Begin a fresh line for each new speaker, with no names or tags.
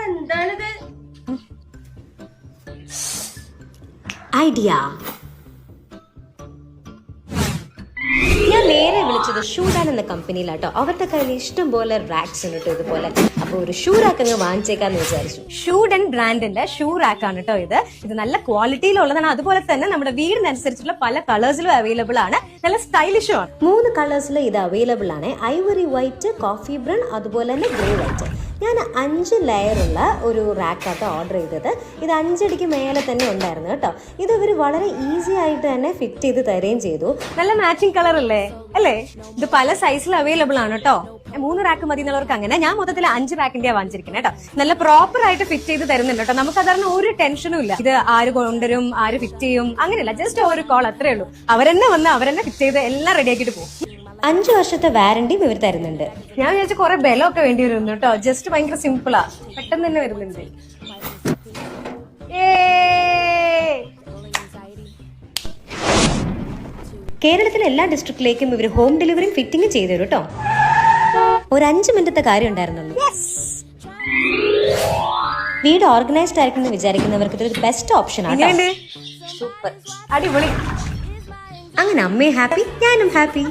എന്താണിത്?
ഐഡിയ. ഞാൻ നേരെ വിളിച്ചത് ഷൂഡാൻ എന്ന കമ്പനിയിലാട്ടോ. അവരുടെ കയ്യിൽ ഇഷ്ടം പോലെ റാക്സ് ഉണ്ട് കേട്ടോ ഇതുപോലെ. അപ്പൊ ഒരു ഷൂ റാക്ക് അങ്ങ് വാങ്ങിച്ചേക്കാന്ന് വിചാരിച്ചു.
ഷൂഡൻ ബ്രാൻഡിന്റെ ഷൂ റാക്ക് ആണ് കേട്ടോ ഇത് നല്ല ക്വാളിറ്റിയിലുള്ളതാണ്. അതുപോലെ തന്നെ നമ്മുടെ വീടിനനുസരിച്ചുള്ള പല കളേഴ്സിലും അവൈലബിൾ ആണ്. നല്ല സ്റ്റൈലിഷും ആണ്.
3 കളേഴ്സിൽ ഇത് അവൈലബിൾ ആണ്. ഐവറി വൈറ്റ്, കോഫി ബ്രൗൺ, അതുപോലെ തന്നെ ഗ്രേ വൈറ്റ്. ഞാൻ 5 ലെയറുള്ള ഒരു റാക്കാട്ടോ ഓർഡർ ചെയ്തത്. ഇത് 5 അടിക്ക് മേലെ തന്നെ ഉണ്ടായിരുന്നു കേട്ടോ. ഇത് ഇവർ വളരെ ഈസി ആയിട്ട് തന്നെ ഫിറ്റ് ചെയ്ത് തരുകയും ചെയ്തു.
നല്ല മാച്ചിങ് കളർ അല്ലേ? ഇത് പല സൈസിൽ അവൈലബിൾ ആണ് കേട്ടോ. 3 റാക്ക് മതി എന്നുള്ളവർക്ക് അങ്ങനെ. ഞാൻ മൊത്തത്തിൽ 5 റാക്കിന്റെ വാങ്ങിച്ചിരിക്കുന്നത് കേട്ടോ. നല്ല പ്രോപ്പർ ആയിട്ട് ഫിറ്റ് ചെയ്ത് തരുന്നുണ്ട് കേട്ടോ. നമുക്ക് അതാണ് ഒരു ടെൻഷനും ഇല്ല. ഇത് ആര് കൊണ്ടുവരും, ആര് ഫിറ്റ് ചെയ്യും, അങ്ങനെയല്ല. ജസ്റ്റ് ഒരു കോൾ, അത്രേ ഉള്ളൂ. അവരെന്നെ വന്ന് അവരെന്നെ ഫിറ്റ് ചെയ്ത് എല്ലാം റെഡിയാക്കിയിട്ട് പോകും.
5 വർഷത്തെ വാറണ്ടിയും ഇവർ തരുന്നുണ്ട്.
ഞാൻ വിചാരിച്ച കുറെ ബലമൊക്കെ വേണ്ടി വരുന്നു കേട്ടോ. ജസ്റ്റ് ഭയങ്കര സിമ്പിളാ, പെട്ടെന്ന് തന്നെ വരുന്നുണ്ട്.
കേരളത്തിലെ എല്ലാ ഡിസ്ട്രിക്റ്റിലേക്കും ഇവർ ഹോം ഡെലിവറിയും ഫിറ്റിംഗും ചെയ്തു തരും കേട്ടോ. ഒരു 5 മിനിറ്റത്തെ കാര്യം ഉണ്ടായിരുന്നുള്ളൂ. വീട് ഓർഗനൈസ്ഡ് ആയിരിക്കും വിചാരിക്കുന്നവർക്ക് ഇതൊരു ബെസ്റ്റ് ഓപ്ഷൻ ആണ്.
സൂപ്പർ, അടിപൊളി.
അങ്ങനെ അമ്മയും ഹാപ്പി, ഞാനും ഹാപ്പി.